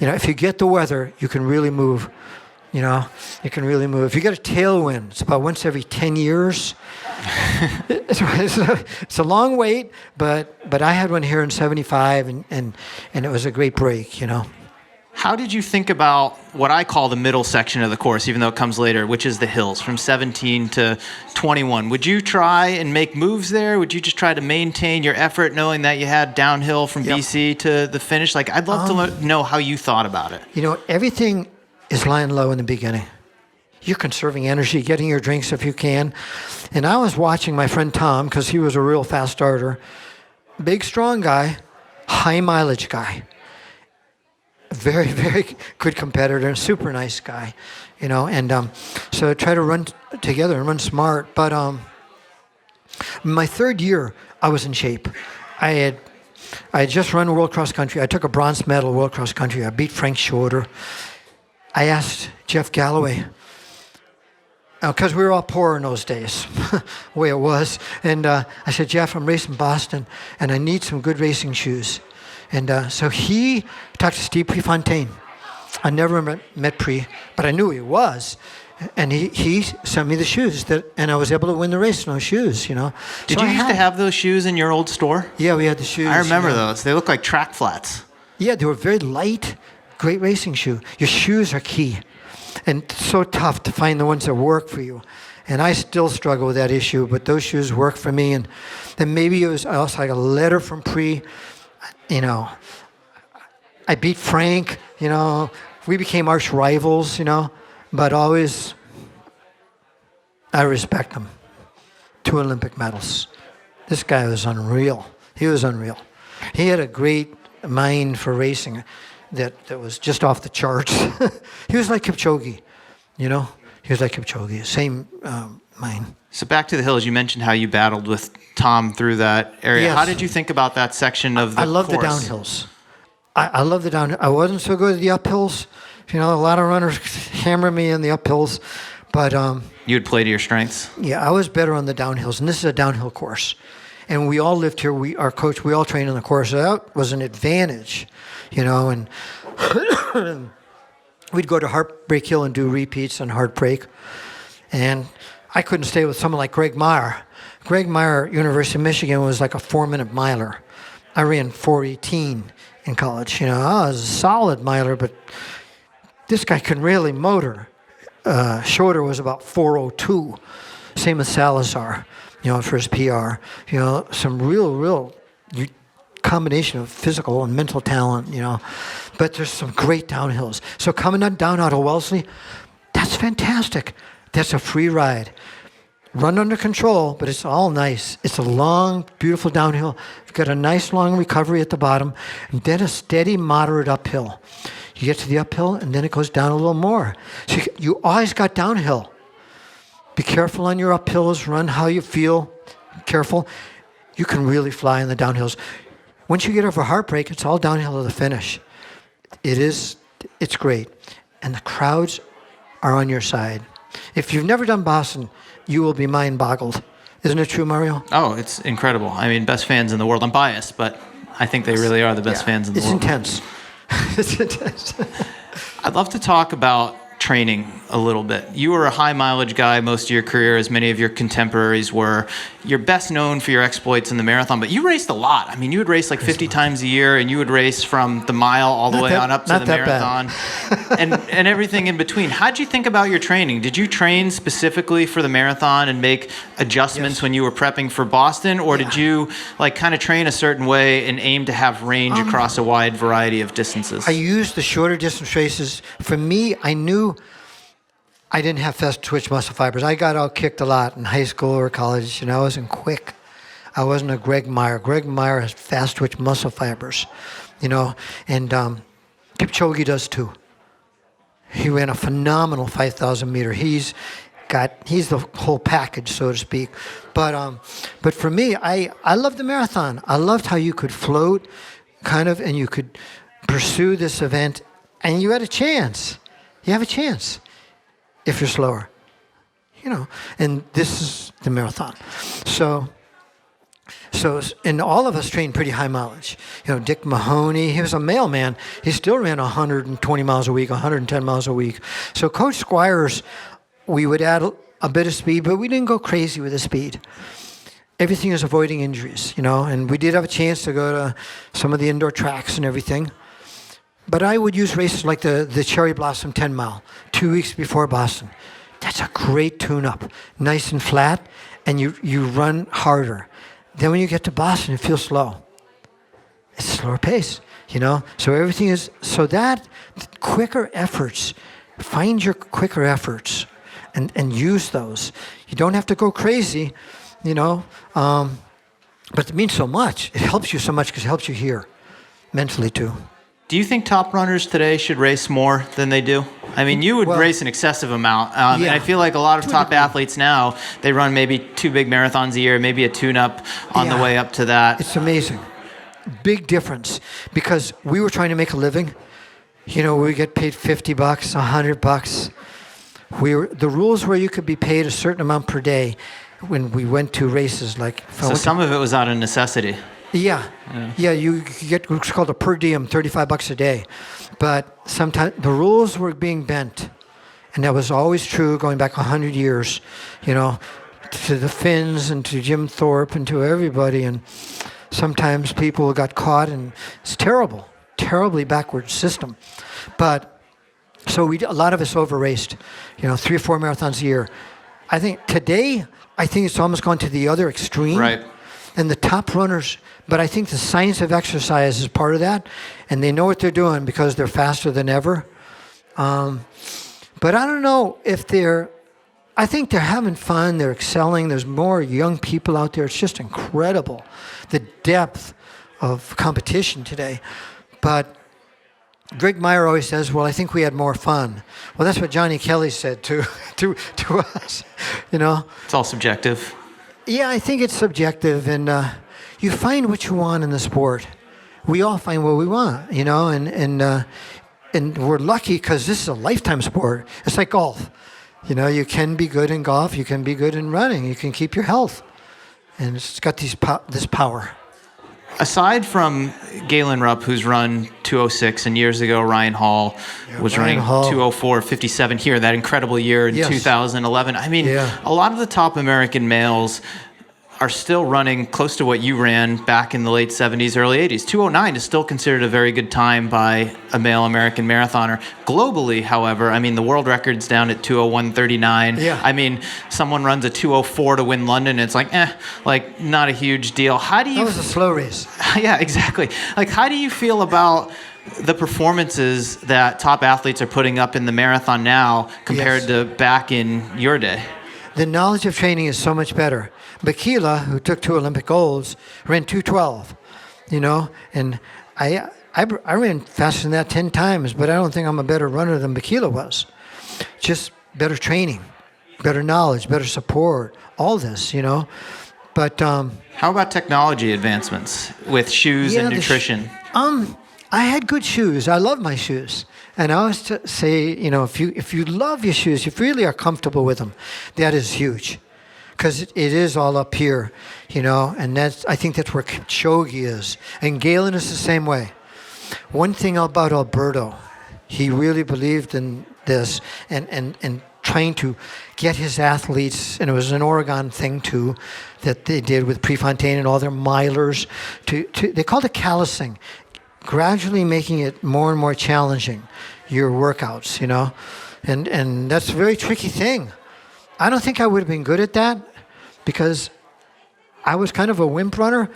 You know, if you get the weather, you can really move. You know, you can really move. If you get a tailwind, it's about once every 10 years. It's a long wait, but I had one here in 75, and it was a great break, you know. How did you think about what I call the middle section of the course, even though it comes later, which is the hills from 17 to 21? Would you try and make moves there? Would you just try to maintain your effort knowing that you had downhill from BC to the finish? Like, I'd love to know how you thought about it. You know, everything is lying low in the beginning. You're conserving energy, getting your drinks if you can. And I was watching my friend Tom, because he was a real fast starter. Big, strong guy, high mileage guy. Very, very good competitor and super nice guy, you know. And so try to run together and run smart. But my third year, I was in shape. I had just run World Cross Country. I took a bronze medal World Cross Country. I beat Frank Schroeder. I asked Jeff Galloway, because we were all poor in those days, the way it was. And I said, Jeff, I'm racing Boston, and I need some good racing shoes. And so he talked to Steve Prefontaine. I never met Pre, but I knew he was. And he sent me the shoes, and I was able to win the race in those shoes, you know. Did you used to have those shoes in your old store? Yeah, we had the shoes. I remember those. They look like track flats. Yeah, they were very light, great racing shoe. Your shoes are key. And it's so tough to find the ones that work for you. And I still struggle with that issue, but those shoes work for me. And then maybe I also got a letter from Pre, you know. I beat Frank, you know. We became arch rivals, you know. But always, I respect him. 2 Olympic medals. This guy was unreal. He was unreal. He had a great mind for racing that was just off the charts. He was like Kipchoge, you know? He was like Kipchoge, same mind. So back to the hills, you mentioned how you battled with Tom through that area. Yes. How did you think about that section of the course? I love the downhills. I love the downhill. I wasn't so good at the uphills. You know, a lot of runners hammer me in the uphills, but you would play to your strengths. Yeah, I was better on the downhills, and this is a downhill course, and we all lived here. Our coach, we all trained on the course. So that was an advantage, you know. And we'd go to Heartbreak Hill and do repeats on Heartbreak, and I couldn't stay with someone like Greg Meyer. Greg Meyer, University of Michigan, was like a 4-minute miler. I ran 4:18 in college. You know, I was a solid miler, but this guy can really motor. Schroeder was about 4:02. Same with Salazar, you know, for his PR. You know, some real combination of physical and mental talent, you know. But there's some great downhills. So coming down out of Wellesley, that's fantastic. That's a free ride. Run under control, but it's all nice. It's a long, beautiful downhill. You've got a nice long recovery at the bottom, and then a steady, moderate uphill. You get to the uphill, and then it goes down a little more. So you always got downhill. Be careful on your uphills. Run how you feel. Careful. You can really fly in the downhills. Once you get over Heartbreak, it's all downhill to the finish. It's great. And the crowds are on your side. If you've never done Boston, you will be mind-boggled. Isn't it true, Mario? Oh, it's incredible. I mean, best fans in the world. I'm biased, but I think they really are the best fans in the world. It's intense. It's intense. I'd love to talk about training a little bit. You were a high mileage guy most of your career, as many of your contemporaries were. You're best known for your exploits in the marathon, but you raced a lot. I mean, you would race like 50 times a year, and you would race from the mile all the way on up to the marathon and everything in between. How'd you think about your training? Did you train specifically for the marathon and make adjustments when you were prepping for Boston, or did you like kind of train a certain way and aim to have range across a wide variety of distances? I used the shorter distance races. For me, I knew I didn't have fast twitch muscle fibers. I got out kicked a lot in high school or college, I wasn't quick. I wasn't a Greg Meyer. Greg Meyer has fast twitch muscle fibers, and Kipchoge does too. He ran a phenomenal 5,000 meter. He's the whole package, so to speak. But for me, I loved the marathon. I loved how you could float, and you could pursue this event, and you had a chance. You have a chance if you're slower, and this is the marathon. So, and all of us trained pretty high mileage. Dick Mahoney, he was a mailman. He still ran 120 miles a week, 110 miles a week. So Coach Squires, we would add a bit of speed, but we didn't go crazy with the speed. Everything is avoiding injuries, and we did have a chance to go to some of the indoor tracks and everything. But I would use races like the Cherry Blossom 10 mile, 2 weeks before Boston. That's a great tune-up, nice and flat, and you run harder. Then when you get to Boston, it feels slow. It's a slower pace, So everything is, so that quicker efforts, find your quicker efforts and use those. You don't have to go crazy, but it means so much. It helps you so much because it helps you here, mentally too. Do you think top runners today should race more than they do? I mean, you would race an excessive amount. And I feel like a lot of top athletes now, they run maybe 2 big marathons a year, maybe a tune-up on the way up to that. It's amazing. Big difference. Because we were trying to make a living. We get paid $50, $100. The rules were you could be paid a certain amount per day when we went to races. So some of it was out of necessity. Yeah, you get what's called a per diem, $35 a day. But sometimes the rules were being bent. And that was always true going back 100 years, to the Finns and to Jim Thorpe and to everybody. And sometimes people got caught, and it's terribly backward system. But so a lot of us over-raced, 3 or 4 marathons a year. I think today, it's almost gone to the other extreme. Right. And the top runners, but I think the science of exercise is part of that, and they know what they're doing because they're faster than ever. But I don't know if I think they're having fun, they're excelling, there's more young people out there. It's just incredible, the depth of competition today. But Greg Meyer always says, well, I think we had more fun. Well, that's what Johnny Kelly said to us, It's all subjective. Yeah, I think it's subjective, and you find what you want in the sport. We all find what we want, and we're lucky because this is a lifetime sport. It's like golf. You can be good in golf, you can be good in running, you can keep your health, and it's got this power. Aside from Galen Rupp, who's run 2:06, and years ago Ryan Hall was running 2:04:57 here, that incredible year in 2011. I mean, a lot of the top American males are still running close to what you ran back in the late 70s, early 80s. 2:09 is still considered a very good time by a male American marathoner. Globally, however, I mean, the world record's down at 2:01:39. Yeah. I mean, someone runs a 2:04 to win London, it's like, not a huge deal. How do you... That was a slow race. Yeah, exactly. Like, how do you feel about the performances that top athletes are putting up in the marathon now compared to back in your day? The knowledge of training is so much better. Bakila, who took 2 Olympic golds, ran 2:12, and I ran faster than that 10 times, but I don't think I'm a better runner than Bakila was. Just better training, better knowledge, better support, all this, But how about technology advancements with shoes and nutrition? I had good shoes. I love my shoes. And I always say, if you love your shoes, if you really are comfortable with them, that is huge. Because it is all up here, and I think that's where Kipchoge is. And Galen is the same way. One thing about Alberto, he really believed in this and trying to get his athletes, and it was an Oregon thing too, that they did with Prefontaine and all their milers, they called it callousing, gradually making it more and more challenging, your workouts, and that's a very tricky thing. I don't think I would have been good at that because I was kind of a wimp runner.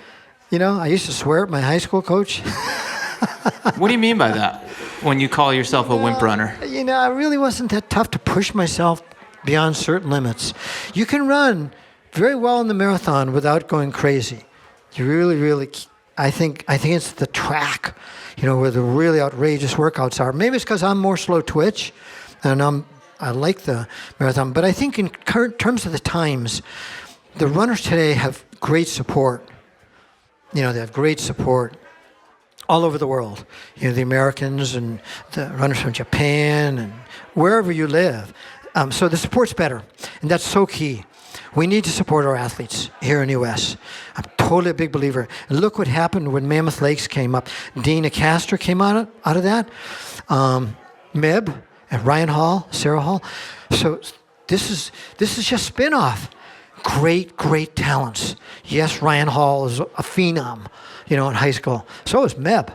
I used to swear at my high school coach. What do you mean by that when you call yourself a wimp runner? I really wasn't that tough to push myself beyond certain limits. You can run very well in the marathon without going crazy. You really, I think it's the track, where the really outrageous workouts are. Maybe it's because I'm more slow twitch, and I like the marathon. But I think in terms of the times, the runners today have great support. They have great support all over the world. The Americans and the runners from Japan and wherever you live. So the support's better, and that's so key. We need to support our athletes here in the U.S. I'm totally a big believer. And look what happened when Mammoth Lakes came up. Dina Castor came out of that. Meb and Ryan Hall, Sarah Hall. So this is just spin-off. Great talents. Yes, Ryan Hall is a phenom, in high school. So is Meb.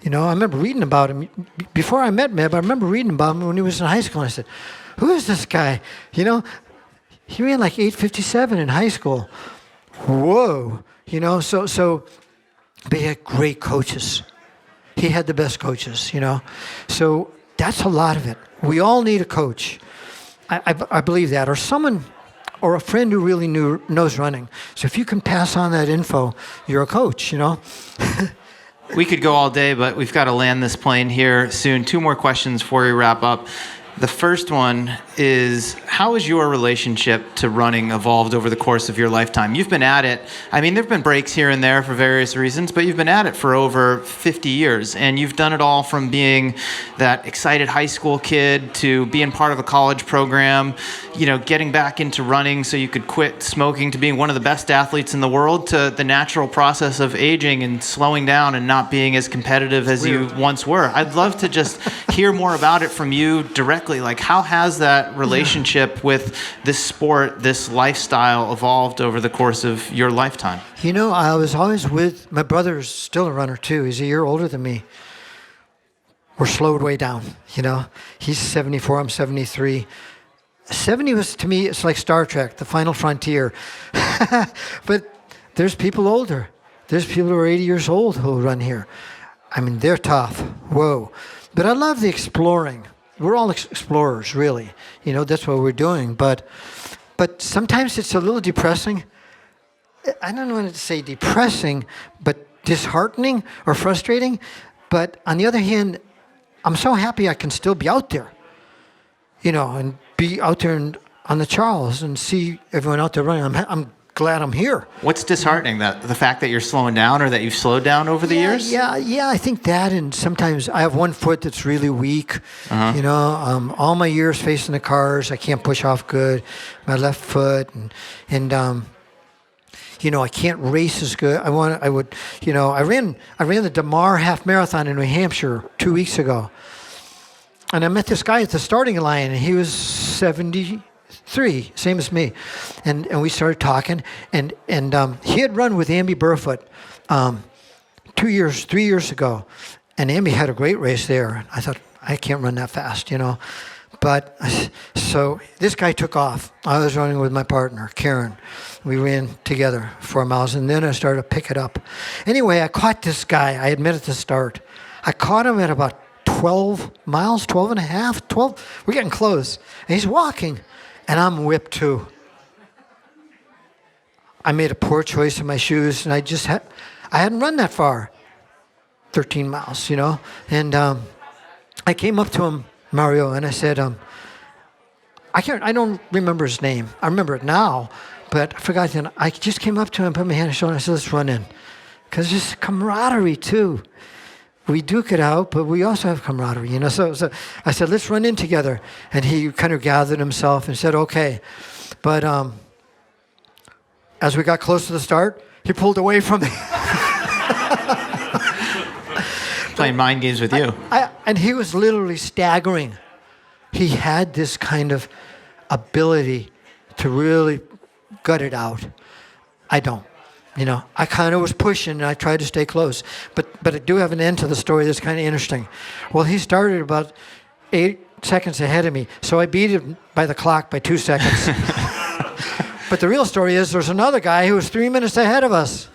I remember reading about him. Before I met Meb, I remember reading about him when he was in high school. And I said, who is this guy? He ran like 8:57 in high school. Whoa. So but he had great coaches. He had the best coaches, So that's a lot of it. We all need a coach. I believe that. Or someone, or a friend who really knows running. So if you can pass on that info, you're a coach, We could go all day, but we've got to land this plane here soon. 2 more questions before we wrap up. The first one is, how has your relationship to running evolved over the course of your lifetime? You've been at it, I mean, there have been breaks here and there for various reasons, but you've been at it for over 50 years, and you've done it all from being that excited high school kid to being part of a college program, getting back into running so you could quit smoking, to being one of the best athletes in the world, to the natural process of aging and slowing down and not being as competitive as you once were. I'd love to just hear more about it from you directly. Like, how has that relationship with this sport, this lifestyle evolved over the course of your lifetime? I was always with, my brother's still a runner too. He's a year older than me. We're slowed way down, He's 74, I'm 73. 70 was, to me, it's like Star Trek, the final frontier. But there's people older. There's people who are 80 years old who run here. I mean, they're tough. Whoa. But I love the exploring. We're all explorers, really. That's what we're doing. But sometimes it's a little depressing. I don't want to say depressing, but disheartening or frustrating. But on the other hand, I'm so happy I can still be out there, and be out there on the Charles and see everyone out there running. I'm glad I'm here. What's disheartening? The fact that you're slowing down, or that you've slowed down over the years? Yeah. I think that, and sometimes I have one foot that's really weak. All my years facing the cars, I can't push off good. My left foot, and I can't race as good. I ran the DeMar half marathon in New Hampshire 2 weeks ago, and I met this guy at the starting line, and he was 73, same as me, and we started talking, and he had run with Amby Burfoot 3 years ago, and Amby had a great race there. I thought, I can't run that fast, But so this guy took off. I was running with my partner, Karen. We ran together 4 miles, and then I started to pick it up. Anyway, I caught this guy. I had met at the start. I caught him at about 12 miles, 12 and a half, 12. We're getting close. And he's walking, and I'm whipped too. I made a poor choice in my shoes, and I hadn't run that far, 13 miles, And I came up to him, Mario, and I said, I don't remember his name. I remember it now, but I forgot. I just came up to him, put my hand on his shoulder, and I said, let's run in. Because there's camaraderie, too. We duke it out, but we also have camaraderie, So I said, let's run in together. And he kind of gathered himself and said, okay. But as we got close to the start, he pulled away from me. Playing mind games with you. And he was literally staggering. He had this kind of ability to really gut it out. I don't. I kind of was pushing, and I tried to stay close. But I do have an end to the story that's kind of interesting. Well, he started about 8 seconds ahead of me, so I beat him by the clock by 2 seconds. But the real story is there's another guy who was 3 minutes ahead of us.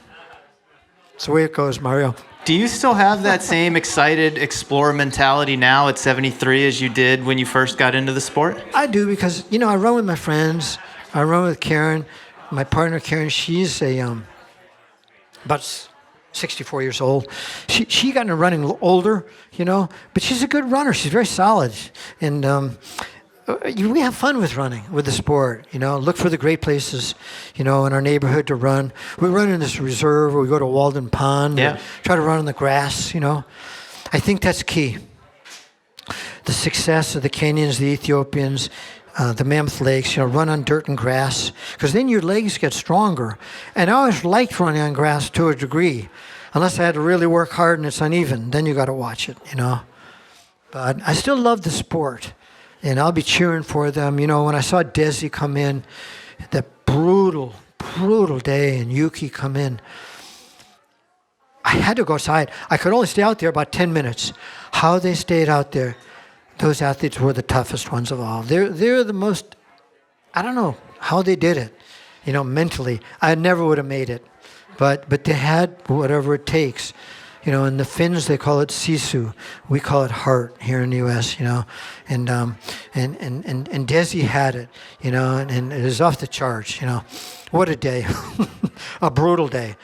That's the way it goes, Mario. Do you still have that same excited explorer mentality now at 73 as you did when you first got into the sport? I do, because, I run with my friends. I run with Karen, my partner Karen. She's about 64 years old. She got into running older, but she's a good runner. She's very solid. And we have fun with running, with the sport, Look for the great places, in our neighborhood to run. We run in this reserve, or we go to Walden Pond, try to run on the grass, I think that's key. The success of the Kenyans, the Ethiopians, the Mammoth Lakes, run on dirt and grass, because then your legs get stronger. And I always liked running on grass to a degree, unless I had to really work hard and it's uneven. Then you got to watch it, But I still love the sport. And I'll be cheering for them. When I saw Desi come in, that brutal day, and Yuki come in, I had to go outside. I could only stay out there about 10 minutes. How they stayed out there, those athletes were the toughest ones of all. They're the most, I don't know how they did it, mentally. I never would have made it. But they had whatever it takes. In the Finns, they call it sisu. We call it heart here in the U.S., And Desi had it, and it was off the charts, What a day. A brutal day.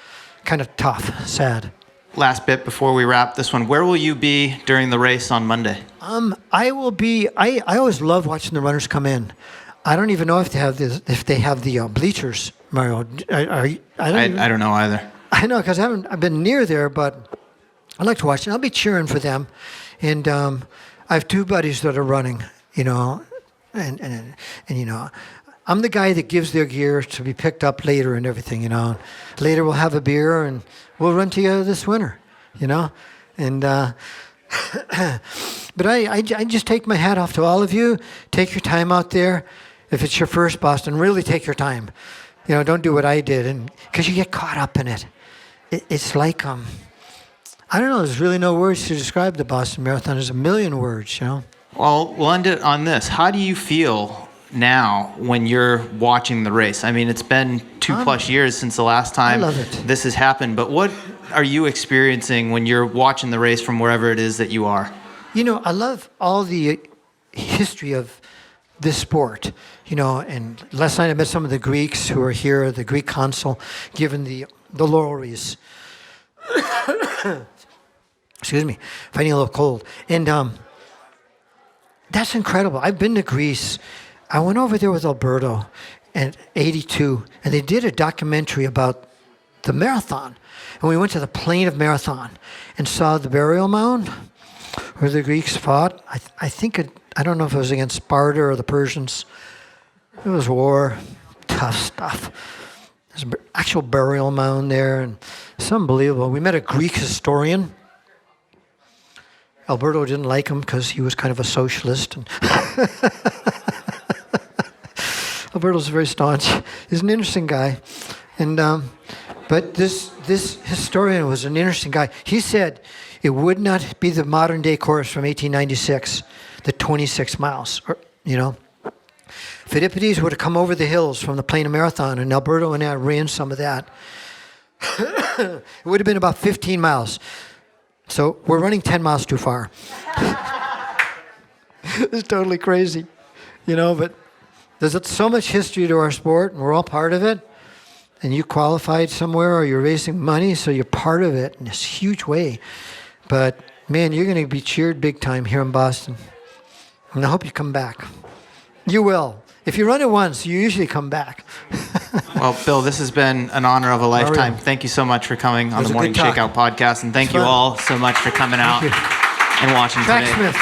Kind of tough, sad. last bit before we wrap this one. Where will you be during the race on Monday? I will be. I always love watching the runners come in. I don't even know if they have the bleachers, Mario. I don't know either. I know because I've been near there, but I like to watch it. I'll be cheering for them, and I have two buddies that are running. And I'm the guy that gives their gear to be picked up later and everything. Later we'll have a beer and we'll run together this winter. And. But I just take my hat off to all of you. Take your time out there. If it's your first Boston, really take your time. Don't do what I did, and because you get caught up in it. It's like I don't know. There's really no words to describe the Boston Marathon. There's a million words. Well, we'll end it on this. How do you feel now when you're watching the race? I mean, it's been 2+ years since the last time this has happened. But what are you experiencing when you're watching the race from wherever it is that you are? I love all the history of this sport, and last night I met some of the Greeks who are here, the Greek consul, given the laurel wreaths. Excuse me, finding a little cold. And that's incredible. I've been to Greece. I went over there with Alberto in '82, and they did a documentary about the marathon. And we went to the plain of Marathon and saw the burial mound where the Greeks fought. I don't know if it was against Sparta or the Persians. It was war, tough stuff. There's an actual burial mound there, and it's unbelievable. We met a Greek historian. Alberto didn't like him because he was kind of a socialist. And Alberto's very staunch. He's an interesting guy. And but this historian was an interesting guy. He said it would not be the modern day course from 1896, the 26 miles. Phidippides would have come over the hills from the plain of Marathon, and Alberto and I ran some of that. It would have been about 15 miles. So we're running 10 miles too far. It's totally crazy, but there's so much history to our sport, and we're all part of it. And you qualified somewhere, or you're raising money, so you're part of it in this huge way. But, man, you're going to be cheered big time here in Boston. And I hope you come back. You will. If you run it once, you usually come back. Well, Bill, this has been an honor of a lifetime. Mario. Thank you so much for coming on the Morning Shakeout podcast. And thank you all so much for coming out and watching today. Tracksmith.